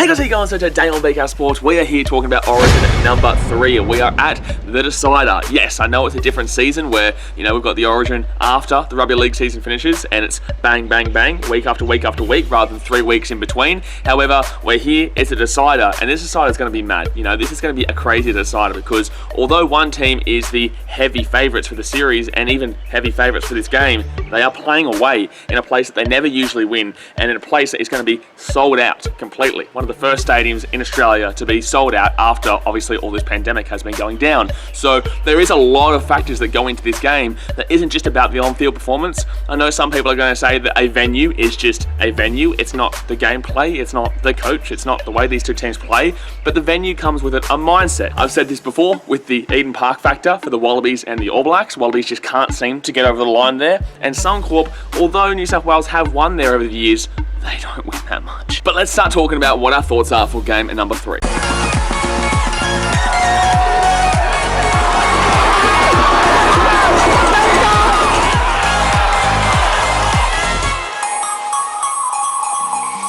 Hey guys, how you going? So today on BK Sports, we are here talking about Origin number 3, and we are at the decider. Yes, I know it's a different season where, we've got the Origin after the Rugby League season finishes, and it's bang, bang, bang, week after week after week, rather than 3 weeks in between. However, we're here, it's a decider, and this decider is going to be mad. This is going to be a crazy decider because although one team is the heavy favourites for the series, and even heavy favourites for this game, they are playing away in a place that they never usually win, and in a place that is going to be sold out completely. One of the first stadiums in Australia to be sold out after obviously all this pandemic has been going down. So there is a lot of factors that go into this game that isn't just about the on-field performance. I know some people are going to say that a venue is just a venue. It's not the gameplay, it's not the coach, it's not the way these two teams play, but the venue comes with it a mindset. I've said this before with the Eden Park factor for the Wallabies and the All Blacks. Wallabies just can't seem to get over the line there, and Suncorp, although New South Wales have won there over the years, they don't win that much. But let's start talking about what our thoughts are for game number 3.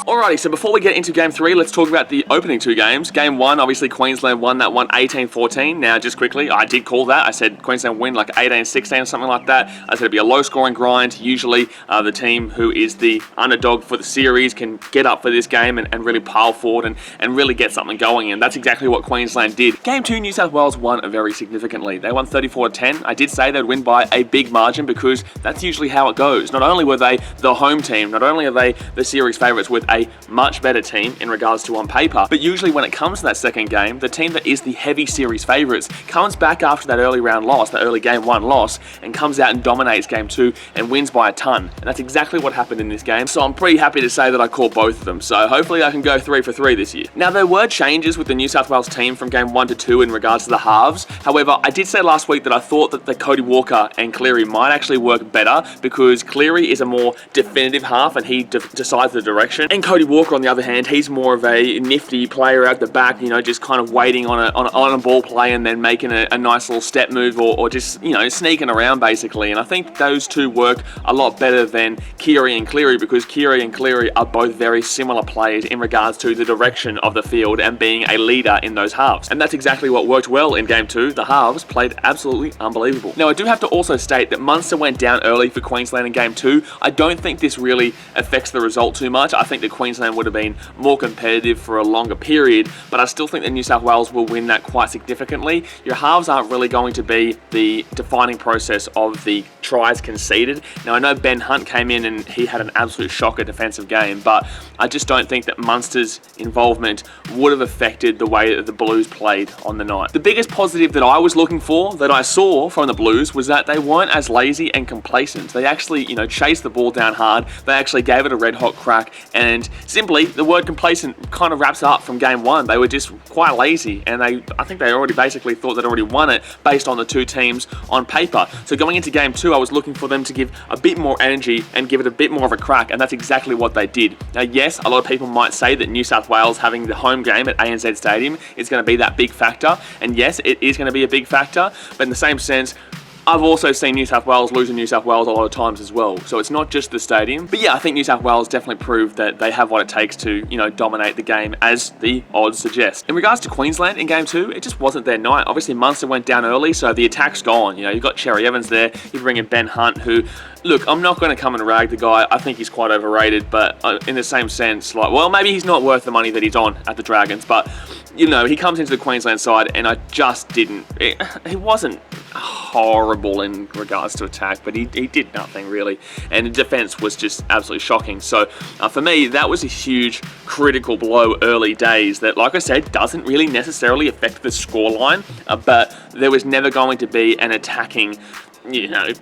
Alrighty, so before we get into Game 3, let's talk about the opening 2 games. Game 1, obviously Queensland won that one 18-14. Now, just quickly, I did call that. I said Queensland win like 18-16 or something like that. I said it'd be a low-scoring grind. Usually, the team who is the underdog for the series can get up for this game and really pile forward and really get something going, and that's exactly what Queensland did. Game 2, New South Wales won very significantly. They won 34-10. I did say they'd win by a big margin because that's usually how it goes. Not only were they the home team, not only are they the series favourites with a much better team in regards to on paper, but usually when it comes to that second game, the team that is the heavy series favourites comes back after that early round loss, that early game 1 loss, and comes out and dominates game 2 and wins by a ton. And that's exactly what happened in this game. So I'm pretty happy to say that I caught both of them. So hopefully I can go 3 for 3 this year. Now, there were changes with the New South Wales team from game 1 to 2 in regards to the halves. However, I did say last week that I thought that the Cody Walker and Cleary might actually work better because Cleary is a more definitive half and he decides the direction. And Cody Walker, on the other hand, he's more of a nifty player out the back, just kind of waiting on a ball play and then making a nice little step move or just, sneaking around basically. And I think those two work a lot better than Keary and Cleary because Keary and Cleary are both very similar players in regards to the direction of the field and being a leader in those halves. And that's exactly what worked well in game 2. The halves played absolutely unbelievable. Now, I do have to also state that Munster went down early for Queensland in game 2. I don't think this really affects the result too much. I think that Queensland would have been more competitive for a longer period, but I still think that New South Wales will win that quite significantly. Your halves aren't really going to be the defining process of the tries conceded. Now, I know Ben Hunt came in and he had an absolute shocker defensive game, but I just don't think that Munster's involvement would have affected the way that the Blues played on the night. The biggest positive that I was looking for, that I saw from the Blues, was that they weren't as lazy and complacent. They actually, chased the ball down hard. They actually gave it a red hot crack, and simply the word complacent kind of wraps up from game 1. They were just quite lazy, and I think they already basically thought they'd already won it based on the two teams on paper. So going into game 2, I was looking for them to give a bit more energy and give it a bit more of a crack, and that's exactly what they did. Now, yes, a lot of people might say that New South Wales having the home game at ANZ Stadium is going to be that big factor, and yes, it is going to be a big factor, but in the same sense, I've also seen New South Wales lose in New South Wales a lot of times as well. So it's not just the stadium. But yeah, I think New South Wales definitely proved that they have what it takes to, dominate the game as the odds suggest. In regards to Queensland in game 2, it just wasn't their night. Obviously, Munster went down early, so the attack's gone. You've got Cherry Evans there. You bring in Ben Hunt, who, look, I'm not going to come and rag the guy. I think he's quite overrated, but in the same sense, maybe he's not worth the money that he's on at the Dragons, but, he comes into the Queensland side, and I just didn't. He wasn't horrible in regards to attack, but he did nothing really, and the defense was just absolutely shocking. So for me, that was a huge critical blow early days that, like I said, doesn't really necessarily affect the scoreline, but there was never going to be an attacking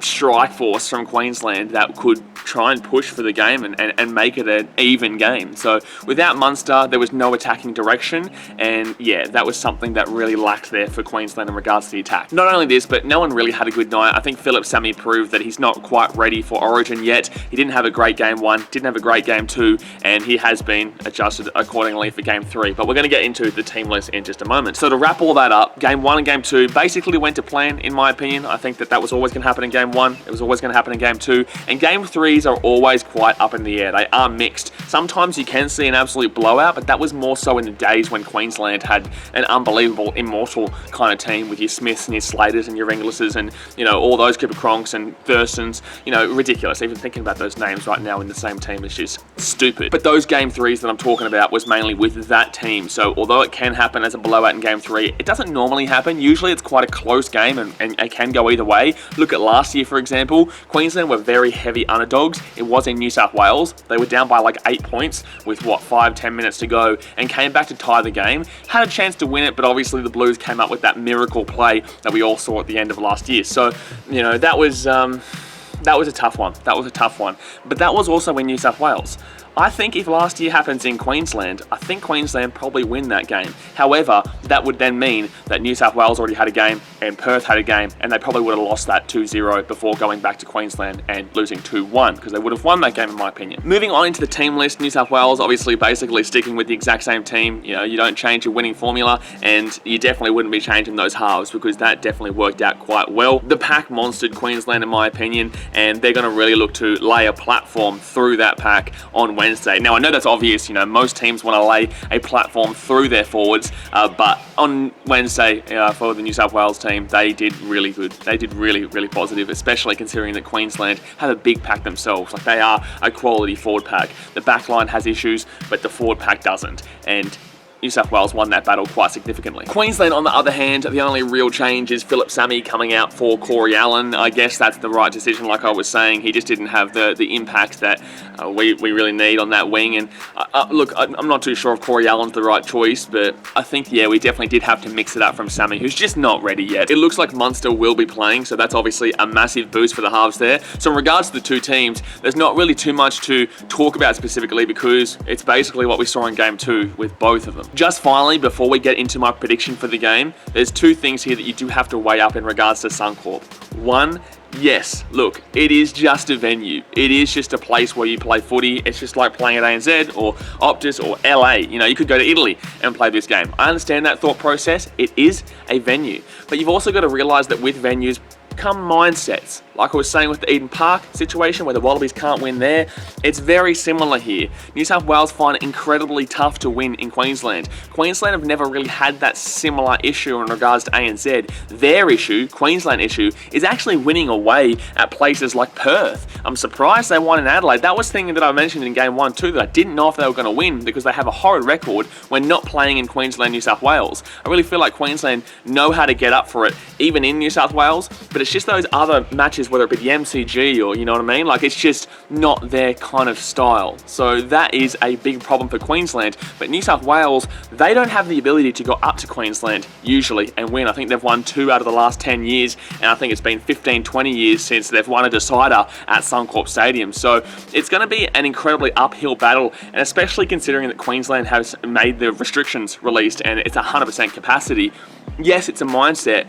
strike force from Queensland that could try and push for the game and make it an even game. So without Munster, there was no attacking direction, and yeah, that was something that really lacked there for Queensland in regards to the attack. Not only this, but no one really had a good night. I think Phillip Sami proved that he's not quite ready for Origin yet. He didn't have a great game 1, didn't have a great game 2, and he has been adjusted accordingly for game 3. But we're going to get into the team list in just a moment. So to wrap all that up, game 1 and game 2 basically went to plan, in my opinion. I think that was always always going to happen in game 1. It was always going to happen in game 2. And game 3s are always quite up in the air. They are mixed. Sometimes you can see an absolute blowout, but that was more so in the days when Queensland had an unbelievable, immortal kind of team with your Smiths and your Slaters and your Inglis's and, you know, all those Cooper Cronks and Thurstons. You know, ridiculous. Even thinking about those names right now in the same team is just stupid. But those game 3s that I'm talking about was mainly with that team. So although it can happen as a blowout in game 3, it doesn't normally happen. Usually it's quite a close game and it can go either way. Look at last year, for example. Queensland were very heavy underdogs. It was in New South Wales. They were down by like 8 points with, what, 5-10 minutes to go and came back to tie the game. Had a chance to win it, but obviously the Blues came up with that miracle play that we all saw at the end of last year. So, you know, that was a tough one. That was a tough one. But that was also in New South Wales. I think if last year happens in Queensland, I think Queensland probably win that game. However, that would then mean that New South Wales already had a game and Perth had a game, and they probably would have lost that 2-0 before going back to Queensland and losing 2-1, because they would have won that game in my opinion. Moving on into the team list, New South Wales obviously basically sticking with the exact same team. You know, you don't change your winning formula, and you definitely wouldn't be changing those halves, because that definitely worked out quite well. The pack monstered Queensland in my opinion, and they're going to really look to lay a platform through that pack on Wednesday. Now, I know that's obvious, you know, most teams want to lay a platform through their forwards, but on Wednesday for the New South Wales team, they did really good. They did really, really positive, especially considering that Queensland have a big pack themselves. Like, they are a quality forward pack. The back line has issues, but the forward pack doesn't. And New South Wales won that battle quite significantly. Queensland, on the other hand, the only real change is Phillip Sami coming out for Corey Allen. I guess that's the right decision, like I was saying. He just didn't have the impact that we really need on that wing. And look, I'm not too sure if Corey Allen's the right choice, but I think, yeah, we definitely did have to mix it up from Sami, who's just not ready yet. It looks like Munster will be playing, so that's obviously a massive boost for the halves there. So in regards to the two teams, there's not really too much to talk about specifically, because it's basically what we saw in game 2 with both of them. Just finally, before we get into my prediction for the game, there's two things here that you do have to weigh up in regards to Suncorp. One, yes, look, it is just a venue. It is just a place where you play footy. It's just like playing at ANZ or Optus or LA. You know, you could go to Italy and play this game. I understand that thought process. It is a venue. But you've also got to realise that with venues come mindsets. Like I was saying with the Eden Park situation where the Wallabies can't win there, it's very similar here. New South Wales find it incredibly tough to win in Queensland. Queensland have never really had that similar issue in regards to ANZ. Their issue, Queensland issue, is actually winning away at places like Perth. I'm surprised they won in Adelaide. That was the thing that I mentioned in game 1 too, that I didn't know if they were going to win, because they have a horrid record when not playing in Queensland, New South Wales. I really feel like Queensland know how to get up for it, even in New South Wales, but it's just those other matches, whether it be the MCG or, you know what I mean, like, it's just not their kind of style. So that is a big problem for Queensland. But New South Wales, they don't have the ability to go up to Queensland usually and win. I think they've won 2 out of the last 10 years, and I think it's been 15-20 years since they've won a decider at Suncorp Stadium. So it's going to be an incredibly uphill battle, and especially considering that Queensland has made the restrictions released and it's 100% capacity. Yes, it's a mindset,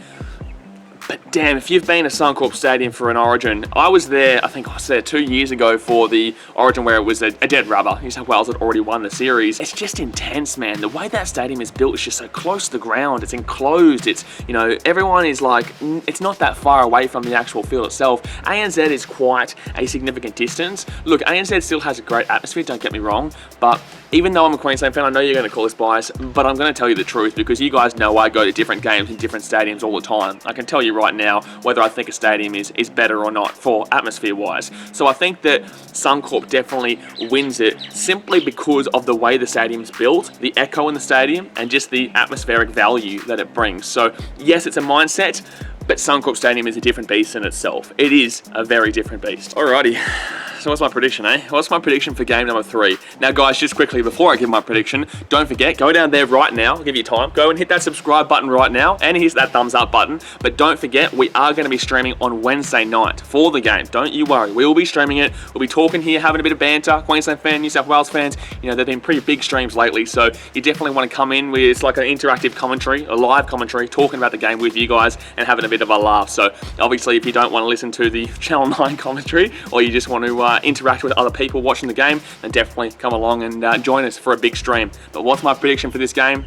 but damn, if you've been to Suncorp Stadium for an Origin, I was there, I think I was there 2 years ago for the Origin where it was a dead rubber. New South Wales had already won the series. It's just intense, man. The way that stadium is built is just so close to the ground. It's enclosed. It's, you know, everyone is like, it's not that far away from the actual field itself. ANZ is quite a significant distance. Look, ANZ still has a great atmosphere, don't get me wrong, but even though I'm a Queensland fan, I know you're going to call this bias, but I'm going to tell you the truth, because you guys know I go to different games in different stadiums all the time. I can tell you right now whether I think a stadium is better or not for atmosphere-wise. So I think that Suncorp definitely wins it simply because of the way the stadium's built, the echo in the stadium, and just the atmospheric value that it brings. So yes, it's a mindset, but Suncorp Stadium is a different beast in itself. It is a very different beast. Alrighty. So what's my prediction, eh? What's my prediction for game number 3? Now, guys, just quickly, before I give my prediction, don't forget, go down there right now. I'll give you time. Go and hit that subscribe button right now, and hit that thumbs up button. But don't forget, we are going to be streaming on Wednesday night for the game. Don't you worry. We will be streaming it. We'll be talking here, having a bit of banter. Queensland fans, New South Wales fans, you know, they've been pretty big streams lately, so you definitely want to come in with, it's like an interactive commentary, a live commentary, talking about the game with you guys and having a bit of a laugh. So obviously, if you don't want to listen to the Channel 9 commentary, or you just want to interact with other people watching the game, then definitely come along and join us for a big stream. But what's my prediction for this game?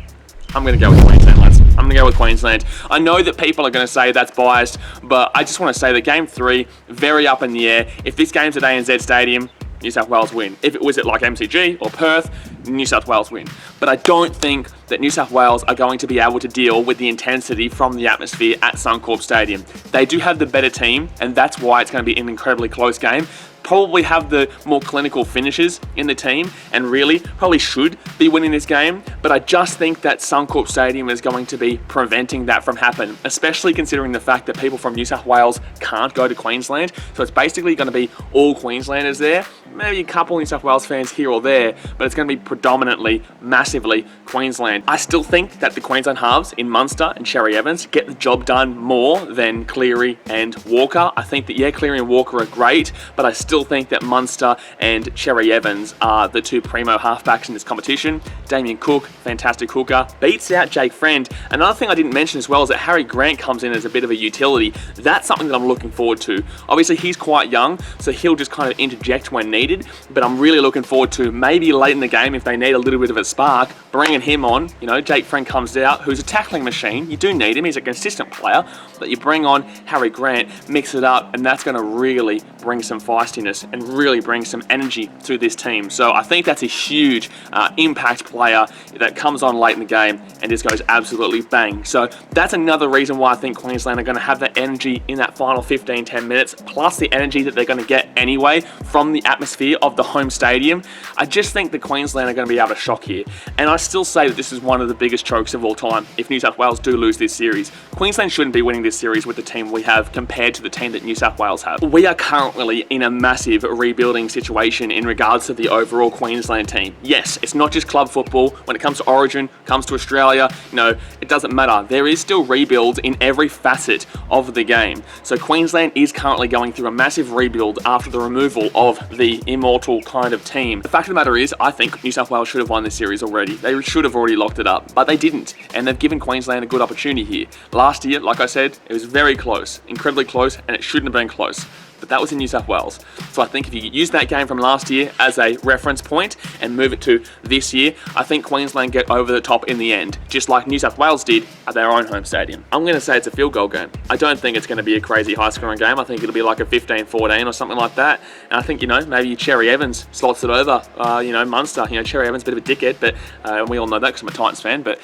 I'm going to go with Queensland, lads. I'm going to go with Queensland. I know that people are going to say that's biased, but I just want to say that Game 3, very up in the air. If this game's at ANZ Stadium, New South Wales win. If it was at like MCG or Perth, New South Wales win. But I don't think that New South Wales are going to be able to deal with the intensity from the atmosphere at Suncorp Stadium. They do have the better team, and that's why it's going to be an incredibly close game. Probably have the more clinical finishes in the team, and really probably should be winning this game, but I just think that Suncorp Stadium is going to be preventing that from happening, especially considering the fact that people from New South Wales can't go to Queensland. So it's basically going to be all Queenslanders there, maybe a couple New South Wales fans here or there, but it's going to be predominantly, massively Queensland. I still think that the Queensland halves in Munster and Cherry Evans get the job done more than Cleary and Walker. I think that, yeah, Cleary and Walker are great, but I still think that Munster and Cherry Evans are the two primo halfbacks in this competition. Damien Cook, fantastic hooker, beats out Jake Friend. Another thing I didn't mention as well is that Harry Grant comes in as a bit of a utility. That's something that I'm looking forward to. Obviously, he's quite young, so he'll just kind of interject when needed, but I'm really looking forward to maybe late in the game, if they need a little bit of a spark, bringing him on. You know, Jake Friend comes out, who's a tackling machine. You do need him, he's a consistent player, but you bring on Harry Grant, mix it up, and that's going to really bring some feistiness and really bring some energy to this team. So I think that's a huge impact player that comes on late in the game and just goes absolutely bang. So that's another reason why I think Queensland are going to have that energy in that final 15-10 minutes, plus the energy that they're going to get anyway from the atmosphere of the home stadium. I just think the Queensland are going to be able to shock here. And I still say that this is one of the biggest chokes of all time if New South Wales do lose this series. Queensland shouldn't be winning this series with the team we have compared to the team that New South Wales have. We are currently in a massive rebuilding situation in regards to the overall Queensland team. Yes, it's not just club football. When it comes to Origin, comes to Australia, you know, it doesn't matter. There is still rebuilds in every facet of the game. So Queensland is currently going through a massive rebuild after the removal of the immortal kind of team. The fact of the matter is, I think New South Wales should have won this series already. They should have already locked it up, but they didn't, and they've given Queensland a good opportunity here. Last year, like I said, it was very close, incredibly close, and it shouldn't have been close. But that was in New South Wales. So I think if you use that game from last year as a reference point and move it to this year, I think Queensland get over the top in the end, just like New South Wales did at their own home stadium. I'm going to say it's a field goal game. I don't think it's going to be a crazy high scoring game. I think it'll be like a 15-14 or something like that. And I think, you know, maybe Cherry Evans slots it over. You know, Munster, you know, Cherry Evans, a bit of a dickhead, but we all know that because I'm a Titans fan, but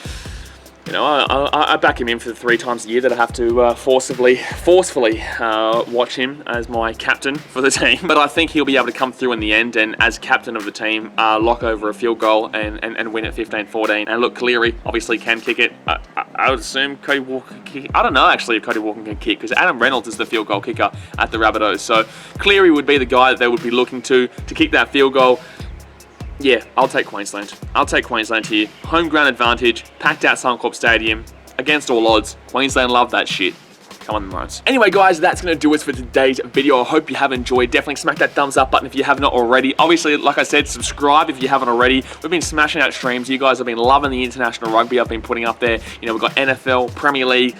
you know, I back him in for the 3 times a year that I have to forcefully watch him as my captain for the team. But I think he'll be able to come through in the end and, as captain of the team, lock over a field goal and win at 15-14. And look, Cleary obviously can kick it. I would assume Cody Walker can kick. I don't know actually if Cody Walker can kick, because Adam Reynolds is the field goal kicker at the Rabbitohs. So Cleary would be the guy that they would be looking to kick that field goal. Yeah, I'll take Queensland. I'll take Queensland here. Home ground advantage, packed out Suncorp Stadium, against all odds. Queensland love that shit. Come on, the Maroons. Anyway, guys, that's going to do us for today's video. I hope you have enjoyed. Definitely smack that thumbs up button if you have not already. Obviously, like I said, subscribe if you haven't already. We've been smashing out streams. You guys have been loving the international rugby I've been putting up there. You know, we've got NFL, Premier League,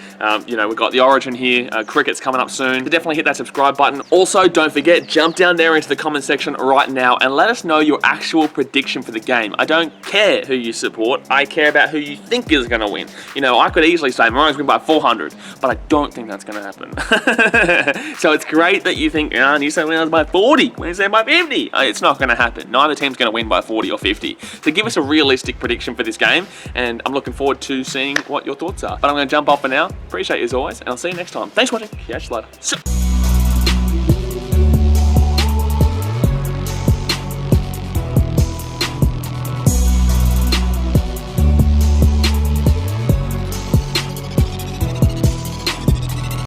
you know, we've got the Origin here. Cricket's coming up soon. So definitely hit that subscribe button. Also, don't forget, jump down there into the comment section right now and let us know your actual prediction for the game. I don't care who you support. I care about who you think is going to win. You know, I could easily say Maroons win by 400, but I don't think that's going to happen. So it's great that you think, oh, New South Wales by 40, Queensland by 50. It's not going to happen. Neither team's going to win by 40 or 50. So give us a realistic prediction for this game, and I'm looking forward to seeing what your thoughts are. But I'm going to jump off for now. Appreciate you as always, and I'll see you next time. Thanks for watching. Catch you later.